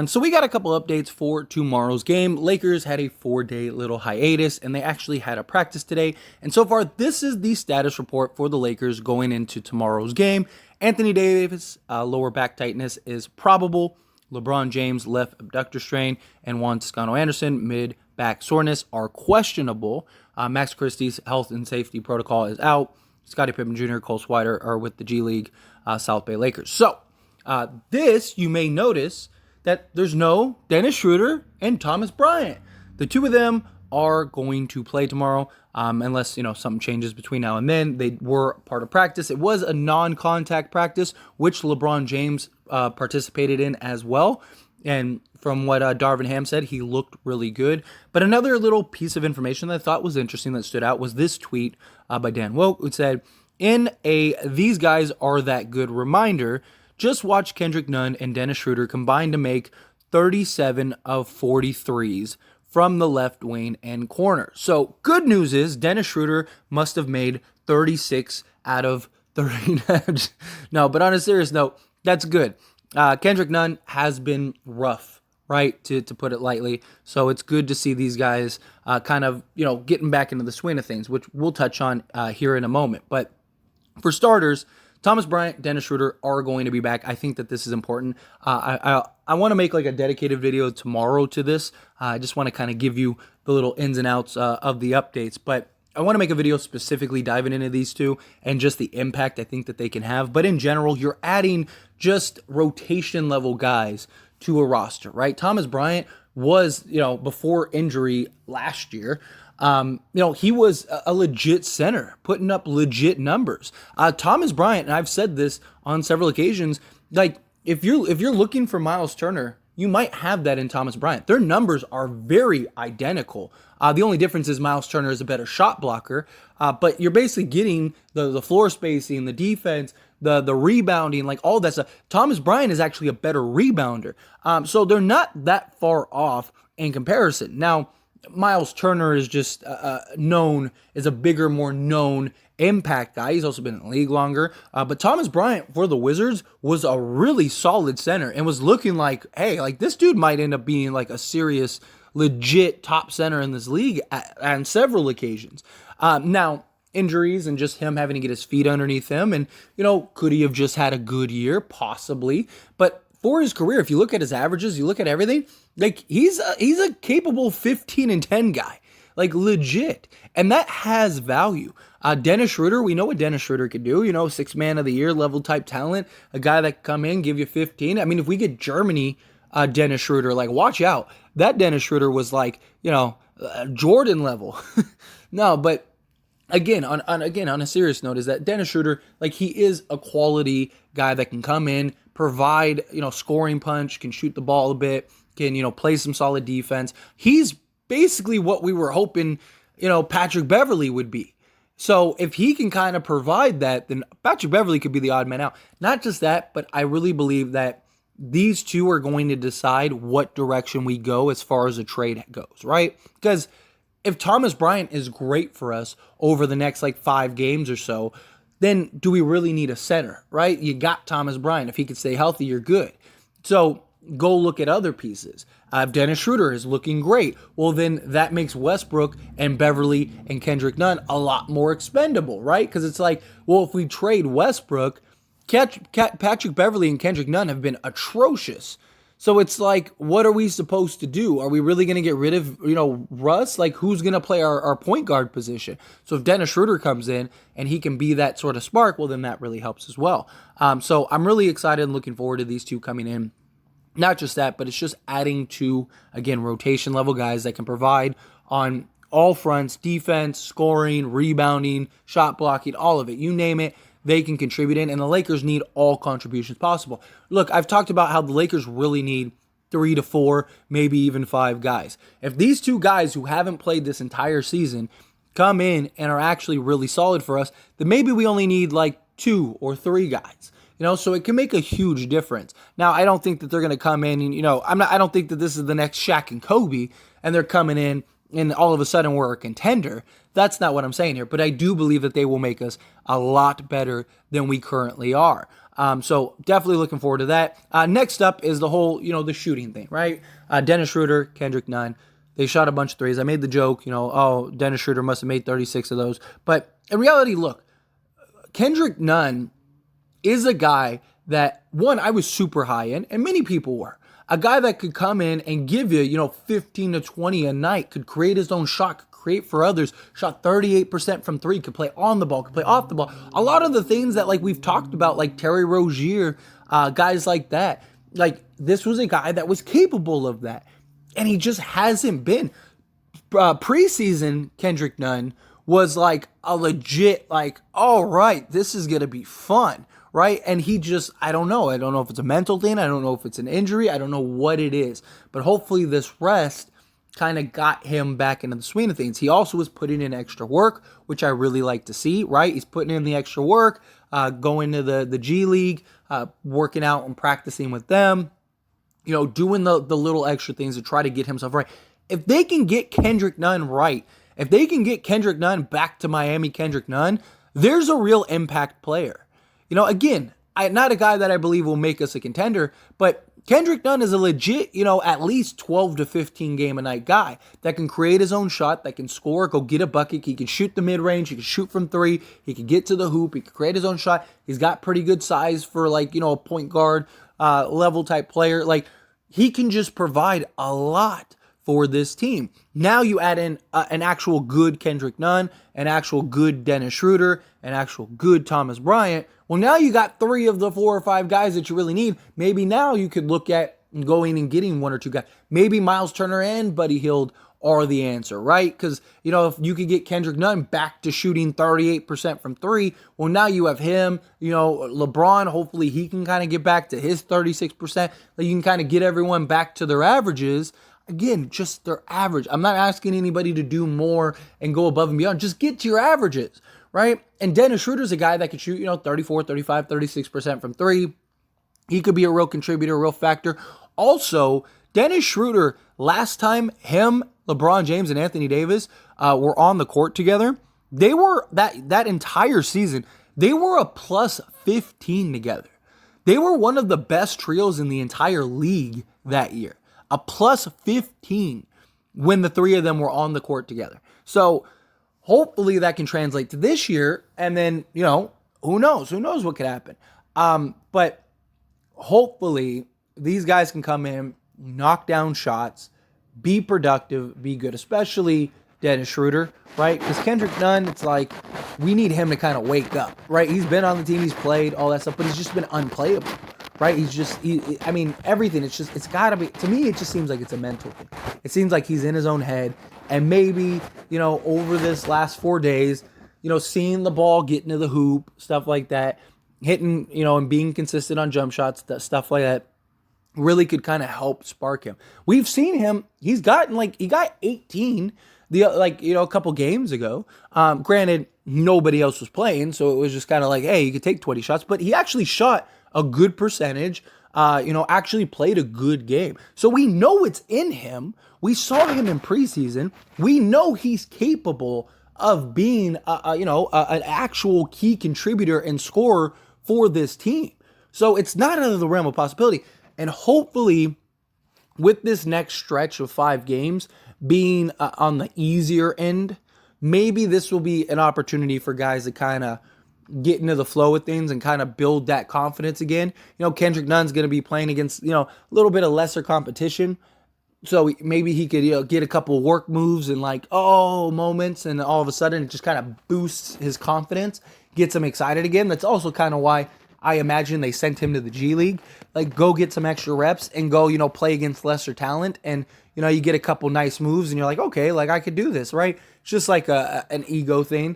So we got a couple updates for tomorrow's game. Lakers had a 4-day little hiatus, and they actually had a practice today. And so far, this is the status report for the Lakers going into tomorrow's game. Anthony Davis, lower back tightness is probable. LeBron James, left abductor strain, and Juan Toscano-Anderson, mid-back soreness, are questionable. Max Christie's health and safety protocol is out. Scottie Pippen Jr., Cole Swider are with the G League South Bay Lakers. So, this, you may notice that there's no Dennis Schroder and Thomas Bryant. The two of them are going to play tomorrow, unless, something changes between now and then. They were part of practice. It was a non-contact practice, which LeBron James participated in as well. And from what Darvin Ham said, he looked really good. But another little piece of information that I thought was interesting that stood out was this tweet by Dan Woke, which said, in a "these guys are that good" reminder, just watch Kendrick Nunn and Dennis Schroder combine to make 37 of 43s from the left wing and corner. So good news is Dennis Schroder must have made 36 out of 30. No, but on a serious note, that's good. Kendrick Nunn has been rough, right, to put it lightly. So it's good to see these guys kind of, getting back into the swing of things, which we'll touch on here in a moment. But for starters, Thomas Bryant, Dennis Schroder are going to be back. I think that this is important. I want to make like a dedicated video tomorrow to this. I just want to kind of give you the little ins and outs of the updates. But I want to make a video specifically diving into these two and just the impact I think that they can have. But in general, you're adding just rotation level guys to a roster, right? Thomas Bryant was, before injury last year, he was a legit center, putting up legit numbers. Thomas Bryant, and I've said this on several occasions, like if you're looking for Miles Turner, you might have that in Thomas Bryant. Their numbers are very identical. The only difference is Miles Turner is a better shot blocker, but you're basically getting the floor spacing, the defense, the rebounding, like all that stuff. Thomas Bryant is actually a better rebounder. So they're not that far off in comparison. Now, Miles Turner is just known as a bigger, more known impact guy. He's also been in the league longer. But Thomas Bryant for the Wizards was a really solid center and was looking like, hey, like this dude might end up being like a serious, legit top center in this league on several occasions. Now, injuries and just him having to get his feet underneath him. And, could he have just had a good year? Possibly. But for his career, if you look at his averages, you look at everything, like he's a capable 15 and 10 guy, like legit. And that has value. Dennis Schroder, we know what Dennis Schroder could do, 6 man of the year level type talent, a guy that can come in, give you 15. I mean, if we get Germany, Dennis Schroder, like watch out. That Dennis Schroder was like, Jordan level. No, but Again, on a serious note, is that Dennis Schroder, like he is a quality guy that can come in, provide, scoring punch, can shoot the ball a bit, can, play some solid defense. He's basically what we were hoping, Patrick Beverley would be. So if he can kind of provide that, then Patrick Beverley could be the odd man out. Not just that, but I really believe that these two are going to decide what direction we go as far as a trade goes, right? Because if Thomas Bryant is great for us over the next 5 games or so, then do we really need a center, right? You got Thomas Bryant. If he could stay healthy, you're good. So go look at other pieces. If Dennis Schroder is looking great, well, then that makes Westbrook and Beverly and Kendrick Nunn a lot more expendable, right? Because it's like, well, if we trade Westbrook, Patrick Beverly and Kendrick Nunn have been atrocious. So it's like, what are we supposed to do? Are we really going to get rid of, Russ? Like, who's going to play our point guard position? So if Dennis Schroder comes in and he can be that sort of spark, well, then that really helps as well. So I'm really excited and looking forward to these two coming in. Not just that, but it's just adding to, again, rotation level guys that can provide on all fronts, defense, scoring, rebounding, shot blocking, all of it. You name it. They can contribute in, and the Lakers need all contributions possible. Look, I've talked about how the Lakers really need 3 to 4, maybe even 5 guys. If these 2 guys who haven't played this entire season come in and are actually really solid for us, then maybe we only need 2 or 3 guys. So it can make a huge difference. Now, I don't think that they're going to come in and, I don't think that this is the next Shaq and Kobe, and they're coming in and all of a sudden we're a contender. That's not what I'm saying here, but I do believe that they will make us a lot better than we currently are. So definitely looking forward to that. Next up is the whole, the shooting thing, right? Dennis Schroder, Kendrick Nunn, they shot a bunch of threes. I made the joke, oh, Dennis Schroder must have made 36 of those. But in reality, look, Kendrick Nunn is a guy that, one, I was super high in, and many people were. A guy that could come in and give you, 15 to 20 a night, could create his own shot, could create for others, shot 38% from three, could play on the ball, could play off the ball. A lot of the things that, we've talked about, like Terry Rozier, guys like that. This was a guy that was capable of that. And he just hasn't been. Preseason Kendrick Nunn was like a legit, all right, this is going to be fun. Right? And he just, I don't know. I don't know if it's a mental thing. I don't know if it's an injury. I don't know what it is. But hopefully this rest kind of got him back into the swing of things. He also was putting in extra work, which I really like to see, right? He's putting in the extra work, going to the G League, working out and practicing with them, doing the little extra things to try to get himself right. If they can get Kendrick Nunn right, if they can get Kendrick Nunn back to Miami Kendrick Nunn, there's a real impact player. Again, not a guy that I believe will make us a contender, but Kendrick Nunn is a legit, at least 12 to 15 game a night guy that can create his own shot, that can score, go get a bucket. He can shoot the mid range. He can shoot from three. He can get to the hoop. He can create his own shot. He's got pretty good size for a point guard level type player. He can just provide a lot for this team. Now you add in an actual good Kendrick Nunn, an actual good Dennis Schroder, an actual good Thomas Bryant. Well, now you got 3 of the 4 or 5 guys that you really need. Maybe now you could look at going and getting 1 or 2 guys. Maybe Miles Turner and Buddy Hield are the answer, right? Because, if you could get Kendrick Nunn back to shooting 38% from 3, well, now you have him, LeBron, hopefully he can kind of get back to his 36%. You can kind of get everyone back to their averages. Again, just their average. I'm not asking anybody to do more and go above and beyond. Just get to your averages, right? And Dennis Schroeder's a guy that could shoot, 34, 35, 36% from 3. He could be a real contributor, a real factor. Also, Dennis Schroeder, last time him, LeBron James, and Anthony Davis were on the court together, they were, that entire season, they were a plus 15 together. They were one of the best trios in the entire league that year. A plus 15 when the 3 of them were on the court together. So hopefully that can translate to this year. And then, who knows? Who knows what could happen? But hopefully these guys can come in, knock down shots, be productive, be good, especially Dennis Schroder, right? Because Kendrick Nunn, it's we need him to kind of wake up, right? He's been on the team, he's played, all that stuff, but he's just been unplayable. Right? Everything. It's got to be, to me, it just seems like it's a mental thing. It seems like he's in his own head. And maybe, over this last 4 days, seeing the ball get into the hoop, stuff like that, hitting, and being consistent on jump shots, stuff like that, really could kind of help spark him. We've seen him, he's gotten, he got 18, a couple games ago. Granted, nobody else was playing, so it was just kind of hey, you could take 20 shots, but he actually shot a good percentage, actually played a good game. So we know it's in him. We saw him in preseason. We know he's capable of being, an actual key contributor and scorer for this team. So it's not out of the realm of possibility. And hopefully with this next stretch of 5 games being on the easier end, maybe this will be an opportunity for guys to kind of get into the flow of things and kind of build that confidence again. Kendrick Nunn's going to be playing against, a little bit of lesser competition. So maybe he could, get a couple work moves and moments, and all of a sudden it just kind of boosts his confidence, gets him excited again. That's also kind of why I imagine they sent him to the G League. Go get some extra reps and go, play against lesser talent. And, you get a couple nice moves and you're okay, I could do this, right? It's just an ego thing.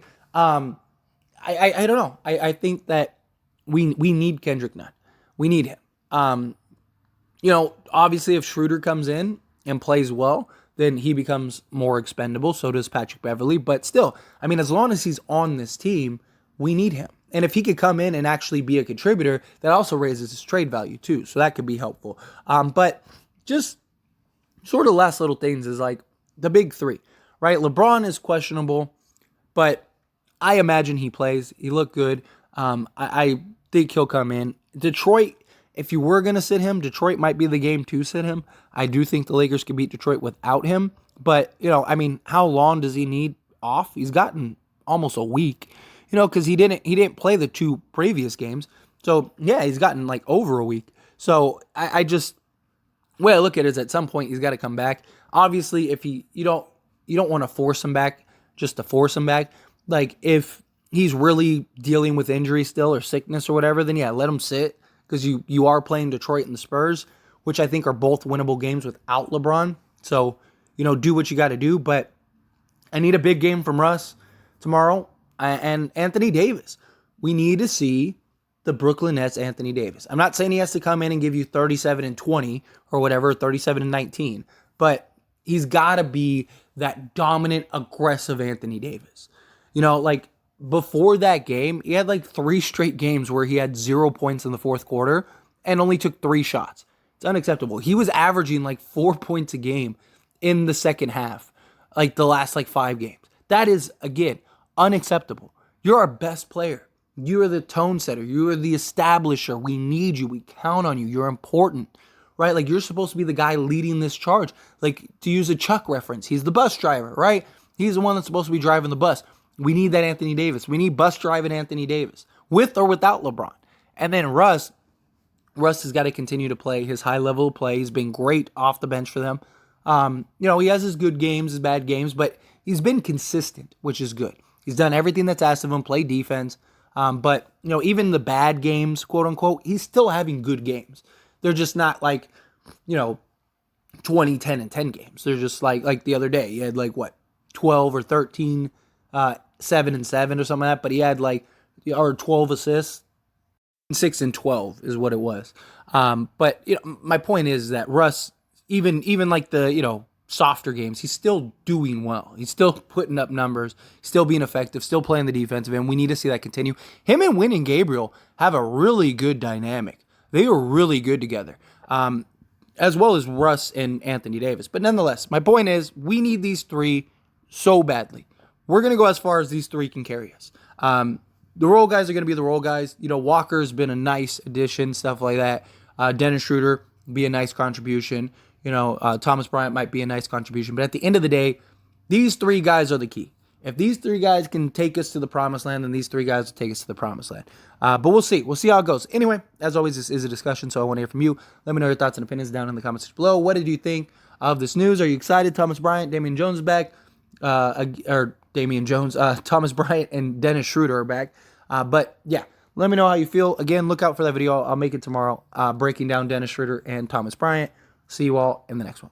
I don't know. I think that we need Kendrick Nunn. We need him. Obviously if Schroeder comes in and plays well, then he becomes more expendable. So does Patrick Beverley. But still, as long as he's on this team, we need him. And if he could come in and actually be a contributor, that also raises his trade value too. So that could be helpful. But just sort of last little things is the big 3, right? LeBron is questionable, but I imagine he plays. He looked good. I think he'll come in. Detroit, if you were going to sit him, Detroit might be the game to sit him. I do think the Lakers could beat Detroit without him. But, I mean, how long does he need off? He's gotten almost a week, because he didn't play the 2 previous games. So, yeah, he's gotten like over a week. So, I just, way I look at it is at some point he's got to come back. Obviously, if you don't want to force him back just to force him back. Like, if he's really dealing with injury still or sickness or whatever, then yeah, let him sit, because you are playing Detroit and the Spurs, which I think are both winnable games without LeBron. So, do what you got to do. But I need a big game from Russ tomorrow and Anthony Davis. We need to see the Brooklyn Nets Anthony Davis. I'm not saying he has to come in and give you 37 and 20 or whatever, 37 and 19, but he's got to be that dominant, aggressive Anthony Davis. Like before that game, he had like 3 straight games where he had 0 points in the fourth quarter and only took 3 shots. It's unacceptable. He was averaging like 4 points a game in the second half, like the last like 5 games. That is, again, unacceptable. You're our best player. You are the tone setter. You are the establisher. We need you. We count on you. You're important, right? Like, you're supposed to be the guy leading this charge. Like, to use a Chuck reference, he's the bus driver, right? He's the one that's supposed to be driving the bus. We need that Anthony Davis. We need bus driving Anthony Davis, with or without LeBron. And then Russ has got to continue to play his high level of play. He's been great off the bench for them. He has his good games, his bad games, but he's been consistent, which is good. He's done everything that's asked of him, play defense. But even the bad games, quote unquote, he's still having good games. They're just not like, 20, 10, and 10 games. They're just like the other day. He had 12 or 13, 7 and 7 or something like that. But he had or 12 assists. 6 and 12 is what it was. But my point is that Russ, even like the, softer games, he's still doing well. He's still putting up numbers, still being effective, still playing the defensive end. We need to see that continue. Him and Wynn and Gabriel have a really good dynamic. They are really good together, as well as Russ and Anthony Davis. But nonetheless, my point is we need these 3 so badly. We're going to go as far as these 3 can carry us. The role guys are going to be the role guys. Walker's been a nice addition, stuff like that. Dennis Schroder be a nice contribution. Thomas Bryant might be a nice contribution. But at the end of the day, these 3 guys are the key. If these 3 guys can take us to the promised land, then these 3 guys will take us to the promised land. But we'll see. We'll see how it goes. Anyway, as always, this is a discussion, so I want to hear from you. Let me know your thoughts and opinions down in the comments below. What did you think of this news? Are you excited? Thomas Bryant, Damian Jones is back. Thomas Bryant and Dennis Schroder are back. But yeah, let me know how you feel. Again, look out for that video. I'll make it tomorrow, breaking down Dennis Schroder and Thomas Bryant. See you all in the next one.